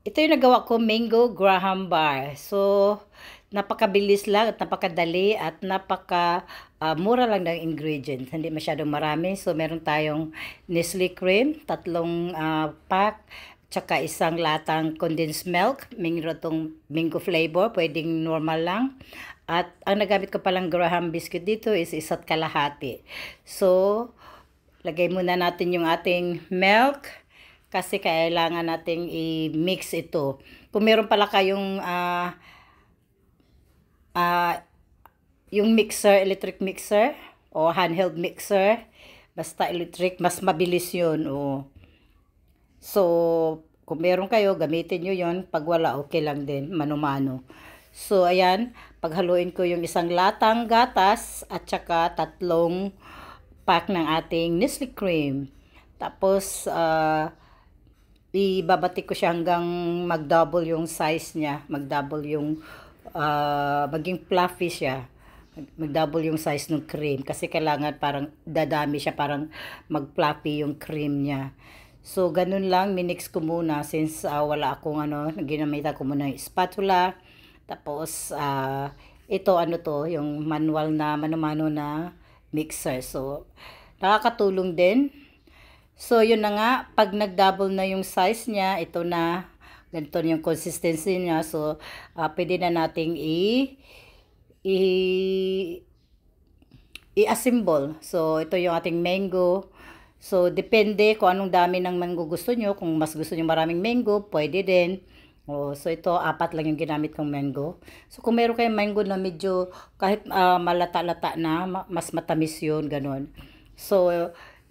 Ito yung nagawa ko, mango graham bar. So, napakabilis lang at napakadali at mura lang ng ingredients. Hindi masyadong marami. So, meron tayong Nestle cream, tatlong pack, tsaka isang latang condensed milk. Mayroon tong mango flavor, pwedeng normal lang. At ang nagamit ko palang graham biscuit dito is isa't kalahati. So, lagay muna natin yung ating milk kasi kailangan nating i-mix ito. Kung meron pala kayong yung mixer, electric mixer o handheld mixer, basta electric, mas mabilis yun. O. So, kung meron kayo, gamitin nyo yun. Pag wala, okay lang din, mano-mano. So, ayan, paghaluin ko yung isang latang gatas at saka tatlong pack ng ating Nestle cream. Tapos, ibabati ko siya hanggang mag-double yung size niya. Mag-double yung, maging fluffy siya. Mag-double yung size ng cream. Kasi kailangan parang dadami siya, parang mag-fluffy yung cream niya. So, ganun lang, minix ko muna since wala akong ginamitan ko muna yung spatula. Tapos, ito yung manual na, mano-mano na mixer. So, nakakatulong din. So, yun na nga, pag nag-double na yung size niya, ito na, ganito yung consistency niya. So, pwede na nating i-assemble. So, ito yung ating mango. So, depende kung anong dami ng mango gusto nyo. Kung mas gusto nyo maraming mango, pwede din. So, ito, 4 lang yung ginamit kong mango. So, kung meron kayong mango na medyo, kahit malata-lata na, mas matamis yun, ganun. So,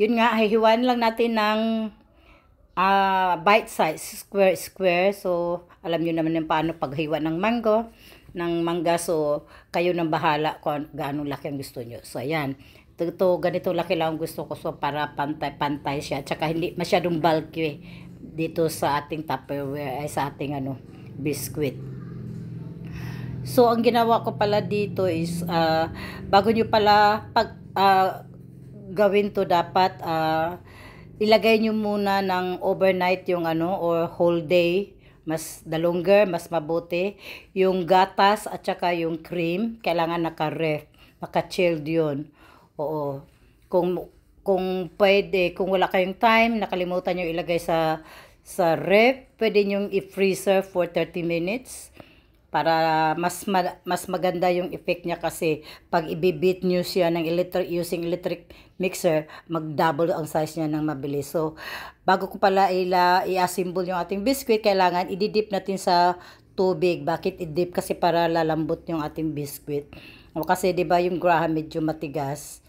yun nga, hihiwain lang natin ng bite size, square. So, alam nyo naman yung paano paghiwa ng mangga. So, kayo nang bahala kung gaano laki ang gusto nyo. So, ayan. Ganito laki lang ang gusto ko. So, para pantay-pantay siya. Tsaka hindi masyadong bulky dito sa ating Tupperware, ay sa ating biscuit. So, ang ginawa ko pala dito is, bago nyo pala gawin to, dapat, ilagay nyo muna ng overnight yung or whole day. Mas the longer, mas mabuti. Yung gatas at saka yung cream, kailangan naka-ref, naka-chilled yun. Oo. Kung pwede, kung wala kayong time, nakalimutan nyo ilagay sa ref, pwede nyo i-freezer for 30 minutes para mas maganda yung effect niya kasi pag ibibit nyo siya ng using electric mixer, mag-double ang size niya ng mabilis. So, bago ko pala i-assemble yung ating biscuit, kailangan i-dip natin sa tubig. Bakit i-dip? Kasi para lalambot yung ating biscuit. O, kasi 'di ba yung graham medyo matigas.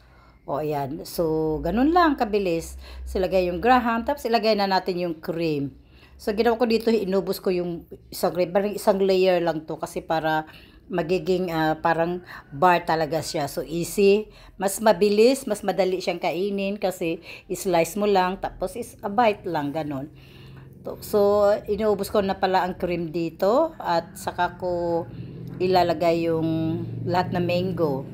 O, ayan. So, ganun lang, kabilis. So, ilagay yung graham, tapos ilagay na natin yung cream. So, ginawa ko dito, inubos ko yung isang layer lang to kasi para magiging parang bar talaga siya. So, easy. Mas mabilis, mas madali siyang kainin kasi slice mo lang, tapos is a bite lang, ganun. So, inubos ko na pala ang cream dito at saka ko ilalagay yung lahat na mango.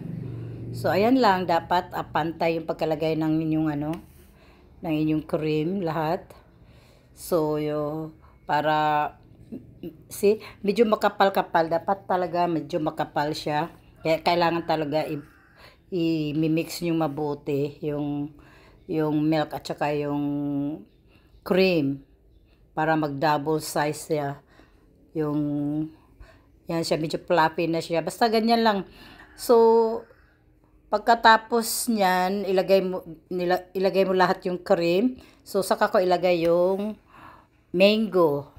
So, ayan lang, dapat pantay yung pagkalagay ng inyong cream, lahat. So, para, medyo makapal-kapal, dapat talaga medyo makapal siya. Kaya kailangan talaga i-mix nyo mabuti yung milk at saka yung cream para mag-double size siya. Yan siya, medyo fluffy na siya. Basta ganyan lang. So, pagkatapos niyan, ilagay mo lahat yung cream. So, saka ko ilagay yung mango.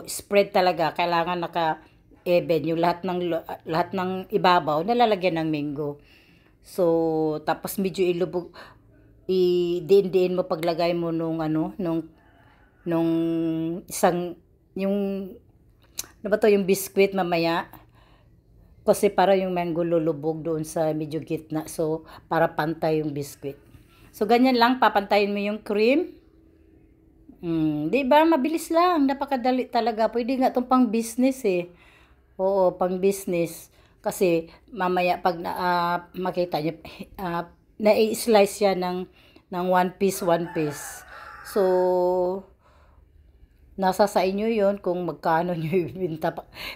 Spread talaga. Kailangan naka-even yung lahat ng ibabaw nalalagyan ng mango. So, tapos medyo ilubog, diin-diin mo paglagay mo nung isang, yung biscuit mamaya. Kasi para yung mango lulubog doon sa medyo gitna. So, para pantay yung biscuit. So, ganyan lang. Papantayin mo yung cream. Di ba? Mabilis lang. Napakadali talaga. Pwede nga itong pang business eh. Oo, pang business. Kasi, mamaya pag makita nyo, na-slice siya ng one piece. So, Nasa sa inyo yon kung magkano nyo ibinta.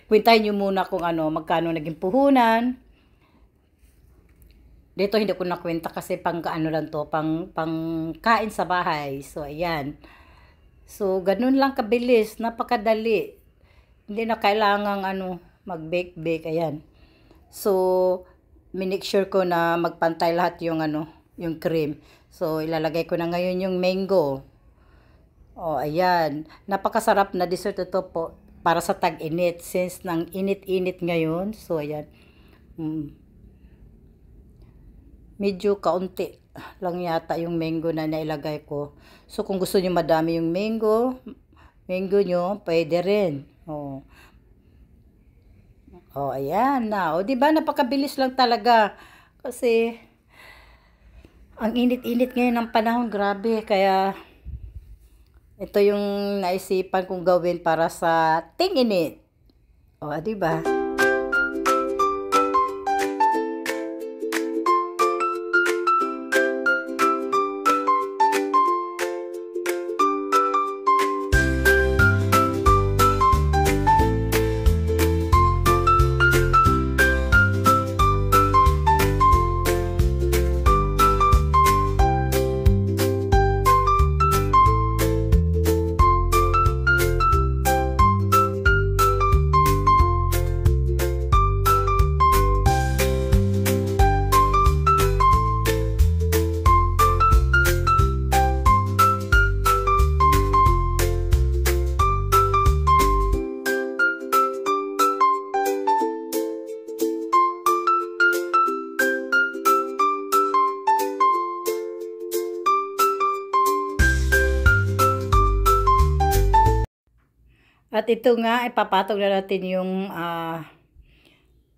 Kwentahin nyo muna kung ano, magkano naging puhunan. Dito hindi ko nakwenta kasi pang ano lang to, pang kain sa bahay. So, ayan. So, ganun lang kabilis, napakadali. Hindi na kailangang ano, mag-bake-bake, ayan. So, minake sure ko na magpantay lahat yung ano, yung cream. So, ilalagay ko na ngayon yung mango. Oh, ayan. Napakasarap na dessert ito po para sa tag-init. Since nang init-init ngayon. So, ayan. Medyo kaunti lang yata yung mango na nailagay ko. So, kung gusto niyo madami yung mango nyo, pwede rin. Oh. Oh, ayan na. O, diba? Napakabilis lang talaga. Kasi, ang init-init ngayon ng panahon. Grabe. Kaya, ito yung naisipan kong gawin para sa ting-init. O, diba? At ito nga, ipapatong na natin yung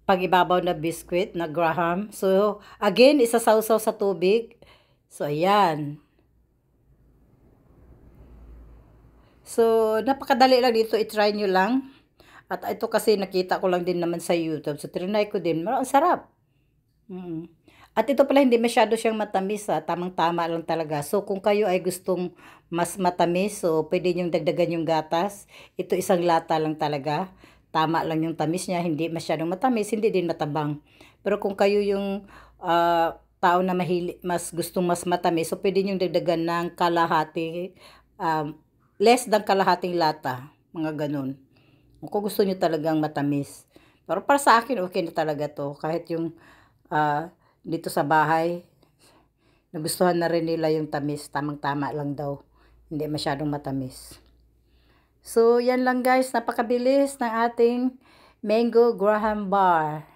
pag-ibabaw na biscuit na Graham. So, again, isasawsaw sa tubig. So, ayan. So, napakadali lang dito. I-try nyo lang. At ito kasi nakita ko lang din naman sa YouTube. So, trinay ko din. Ang sarap. At ito pala hindi masyado siyang matamis, tamang-tama lang talaga. So kung kayo ay gustong mas matamis, so pwede niyong dagdagan yung gatas. Ito isang lata lang talaga. Tama lang yung tamis niya, hindi masyadong matamis, hindi din matabang. Pero kung kayo yung tao na mas gustong mas matamis, so pwede niyong dagdagan ng kalahati, less than kalahating lata, mga ganun. Kung gusto niyo talagang matamis. Pero para sa akin, okay na talaga to. Kahit yung dito sa bahay, nagustuhan na rin nila yung tamis. Tamang-tama lang daw. Hindi masyadong matamis. So, yan lang guys. Napakabilis ng ating Mango Graham Bar.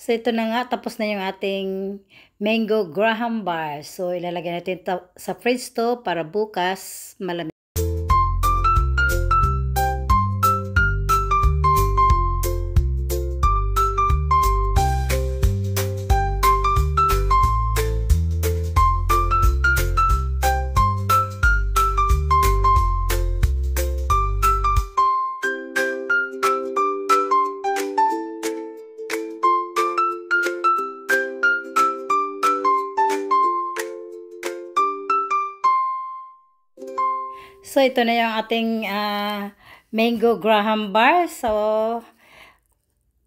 So, ito na nga, tapos na yung ating Mango Graham Bar. So, ilalagay natin sa fridge to para bukas malamig. So, ito na yung ating mango graham bar. So,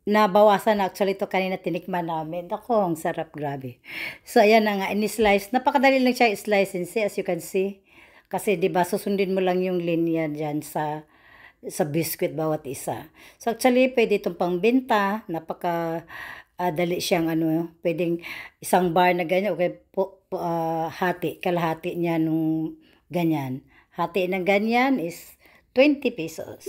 nabawasan na actually ito kanina tinikman namin. Ako, ang sarap, grabe. So, ayan na nga, in-slice. Napakadali lang siya i-slice and see, as you can see. Kasi, di ba, susundin mo lang yung linya dyan sa biscuit bawat isa. So, actually, pwede itong pangbenta. Dali siyang pwedeng isang bar na ganyan. Okay, kalahati niya nung ganyan. Hati ng ganyan is 20 pesos.